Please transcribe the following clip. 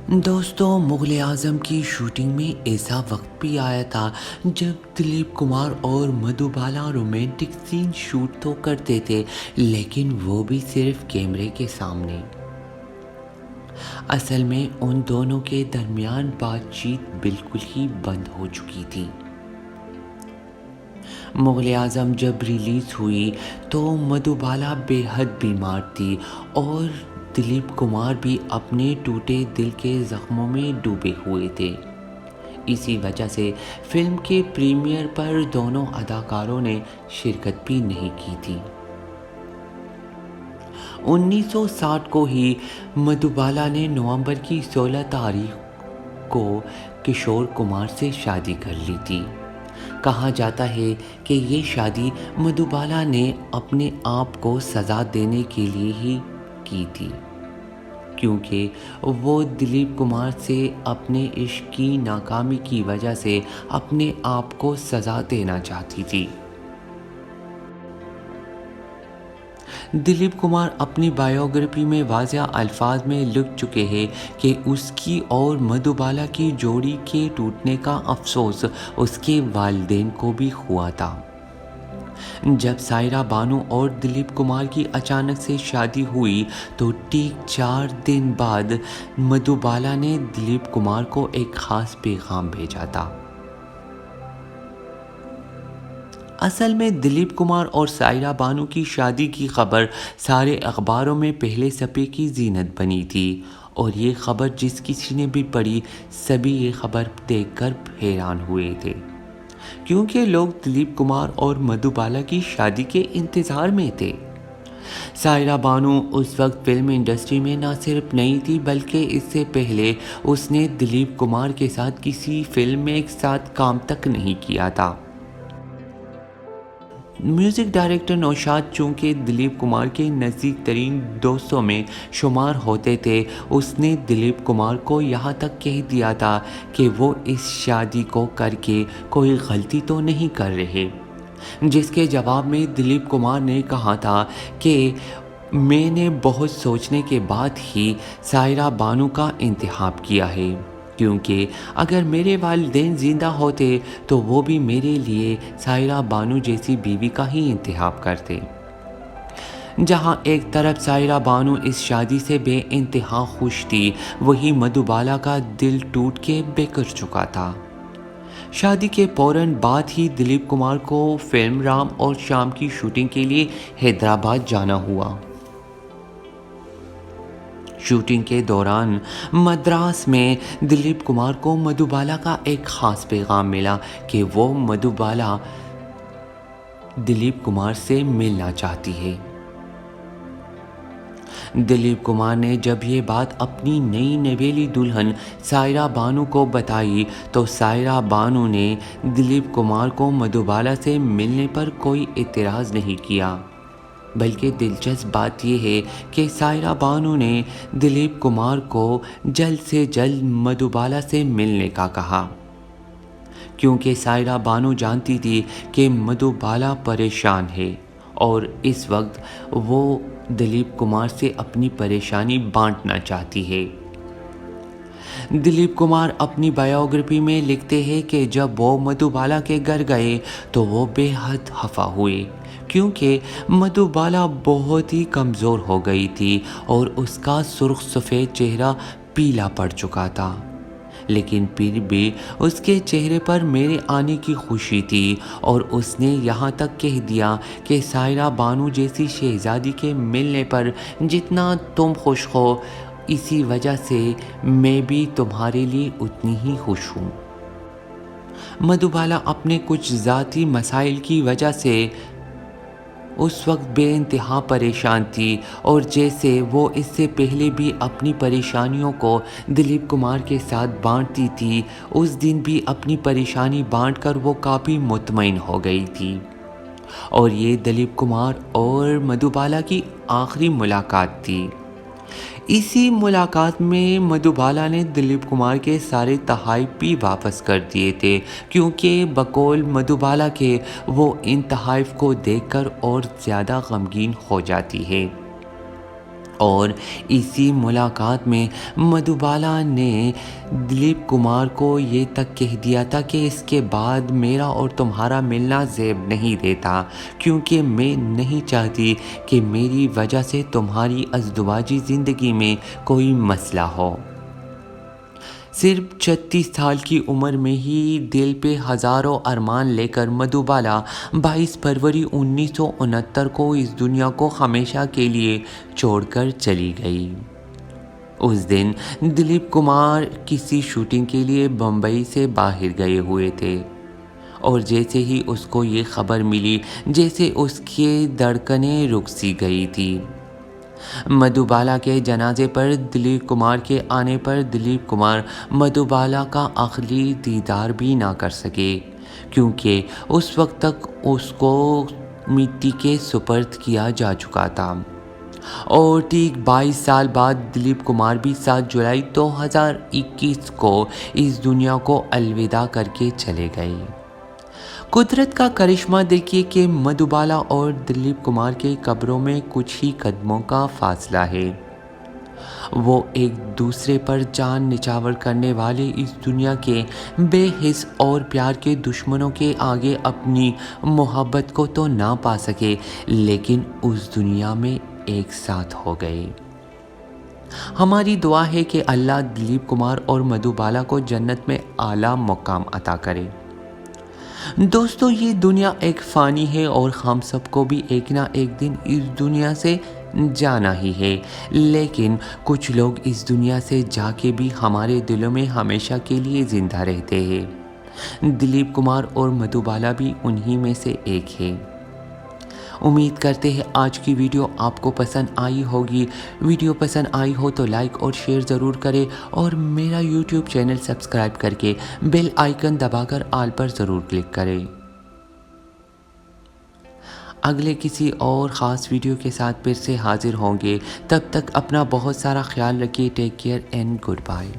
दोस्तों, मुग़ल आज़म की शूटिंग में ऐसा वक्त भी आया था जब दिलीप कुमार और मधुबाला रोमांटिक सीन शूट तो करते थे, लेकिन वो भी सिर्फ कैमरे के सामने। असल में उन दोनों के दरमियान बातचीत बिल्कुल ही बंद हो चुकी थी। मुग़ल आज़म जब रिलीज़ हुई तो मधुबाला बेहद बीमार थी और दिलीप कुमार भी अपने टूटे दिल के ज़ख्मों में डूबे हुए थे। इसी वजह से फिल्म के प्रीमियर पर दोनों अदाकारों ने शिरकत भी नहीं की थी। 1960 को ही मधुबाला ने नवंबर की 16 तारीख को किशोर कुमार से शादी कर ली थी। कहा जाता है कि ये शादी मधुबाला ने अपने आप को सज़ा देने के लिए ही की थी, क्योंकि वो दिलीप कुमार से अपने इश्क की नाकामी की वजह से अपने आप को सज़ा देना चाहती थी। दिलीप कुमार अपनी बायोग्राफी में वाज़ेह अल्फाज में लिख चुके हैं कि उसकी और मधुबाला की जोड़ी के टूटने का अफसोस उसके वालिदैन को भी हुआ था। जब सायरा बानू और दिलीप कुमार की अचानक से शादी हुई तो ठीक 4 दिन बाद मधुबाला ने दिलीप कुमार को एक ख़ास पैगाम भेजा था। असल में दिलीप कुमार और सायरा बानू की शादी की खबर सारे अखबारों में पहले सफ़े की जीनत बनी थी और ये खबर जिस किसी ने भी पढ़ी, सभी ये खबर देखकर हैरान हुए थे, क्योंकि लोग दिलीप कुमार और मधुबाला की शादी के इंतज़ार में थे। सायरा बानू उस वक्त फिल्म इंडस्ट्री में ना सिर्फ नई थी, बल्कि इससे पहले उसने दिलीप कुमार के साथ किसी फिल्म में एक साथ काम तक नहीं किया था। म्यूज़िक डायरेक्टर नौशाद चूँकि दिलीप कुमार के नज़दीक तरीन दोस्तों में शुमार होते थे, उसने दिलीप कुमार को यहाँ तक कह दिया था कि वो इस शादी को करके कोई गलती तो नहीं कर रहे, जिसके जवाब में दिलीप कुमार ने कहा था कि मैंने बहुत सोचने के बाद ही सायरा बानू का इंतखाब किया है, क्योंकि अगर मेरे वालिदैन ज़िंदा होते तो वो भी मेरे लिए सायरा बानू जैसी बीवी का ही इंतखाब करते। जहाँ एक तरफ सायरा बानू इस शादी से बेइंतहा खुश थी, वहीं मधुबाला का दिल टूट के बेकर चुका था। शादी के फौरन बाद ही दिलीप कुमार को फिल्म राम और श्याम की शूटिंग के लिए हैदराबाद जाना हुआ। शूटिंग के दौरान मद्रास में दिलीप कुमार को मधुबाला का एक ख़ास पैगाम मिला कि वो मधुबाला दिलीप कुमार से मिलना चाहती है। दिलीप कुमार ने जब ये बात अपनी नई नवेली दुल्हन सायरा बानू को बताई तो सायरा बानू ने दिलीप कुमार को मधुबाला से मिलने पर कोई एतराज़ नहीं किया, बल्कि दिलचस्प बात यह है कि सायरा बानू ने दिलीप कुमार को जल्द से जल्द मधुबाला से मिलने का कहा, क्योंकि सायरा बानू जानती थी कि मधुबाला परेशान है और इस वक्त वो दिलीप कुमार से अपनी परेशानी बांटना चाहती है। दिलीप कुमार अपनी बायोग्राफी में लिखते हैं कि जब वो मधुबाला के घर गए तो वो बेहद खफा हुए, क्योंकि मधुबाला बहुत ही कमज़ोर हो गई थी और उसका सुर्ख सफ़ेद चेहरा पीला पड़ चुका था। लेकिन फिर भी उसके चेहरे पर मेरे आने की खुशी थी और उसने यहाँ तक कह दिया कि सायरा बानू जैसी शहज़ादी के मिलने पर जितना तुम खुश हो, इसी वजह से मैं भी तुम्हारे लिए उतनी ही खुश हूँ। मधुबाला अपने कुछ ज़ाती मसाइल की वजह से उस वक्त बेइंतहा परेशान थी और जैसे वो इससे पहले भी अपनी परेशानियों को दिलीप कुमार के साथ बांटती थी, उस दिन भी अपनी परेशानी बांटकर वो काफ़ी मुतमईन हो गई थी। और ये दिलीप कुमार और मधुबाला की आखिरी मुलाकात थी। इसी मुलाकात में मधुबाला ने दिलीप कुमार के सारे तोहफ़े भी वापस कर दिए थे, क्योंकि बकौल मधुबाला के वो इन तोहफ़ों को देखकर और ज़्यादा गमगीन हो जाती है। और इसी मुलाकात में मधुबाला ने दिलीप कुमार को ये तक कह दिया था कि इसके बाद मेरा और तुम्हारा मिलना ज़ेब नहीं देता, क्योंकि मैं नहीं चाहती कि मेरी वजह से तुम्हारी अज़दवाजी ज़िंदगी में कोई मसला हो। सिर्फ 36 साल की उम्र में ही दिल पे हज़ारों अरमान लेकर मधुबाला 22 फरवरी 1969 को इस दुनिया को हमेशा के लिए छोड़कर चली गई। उस दिन दिलीप कुमार किसी शूटिंग के लिए बम्बई से बाहर गए हुए थे और जैसे ही उसको ये खबर मिली, जैसे उसकी धड़कनें रुक सी गई थी। मधुबाला के जनाजे पर दिलीप कुमार के आने पर दिलीप कुमार मधुबाला का आखिरी दीदार भी ना कर सके, क्योंकि उस वक्त तक उसको मिट्टी के सुपर्द किया जा चुका था। और ठीक 22 साल बाद दिलीप कुमार भी 7 जुलाई 2021 को इस दुनिया को अलविदा करके चले गए। कुदरत का करिश्मा देखिए कि मधुबाला और दिलीप कुमार के कब्रों में कुछ ही कदमों का फासला है। वो एक दूसरे पर जान निछावर करने वाले इस दुनिया के बेहिस और प्यार के दुश्मनों के आगे अपनी मोहब्बत को तो ना पा सके, लेकिन उस दुनिया में एक साथ हो गए। हमारी दुआ है कि अल्लाह दिलीप कुमार और मधुबाला को जन्नत में आला मुकाम अता करे। दोस्तों, ये दुनिया एक फ़ानी है और हम सबको भी एक ना एक दिन इस दुनिया से जाना ही है, लेकिन कुछ लोग इस दुनिया से जाके भी हमारे दिलों में हमेशा के लिए ज़िंदा रहते हैं। दिलीप कुमार और मधुबाला भी उन्हीं में से एक है। उम्मीद करते हैं आज की वीडियो आपको पसंद आई होगी। वीडियो पसंद आई हो तो लाइक और शेयर ज़रूर करें और मेरा यूट्यूब चैनल सब्सक्राइब करके बेल आइकन दबाकर ऑल पर ज़रूर क्लिक करें। अगले किसी और ख़ास वीडियो के साथ फिर से हाजिर होंगे। तब तक अपना बहुत सारा ख्याल रखिए। Take care and good bye.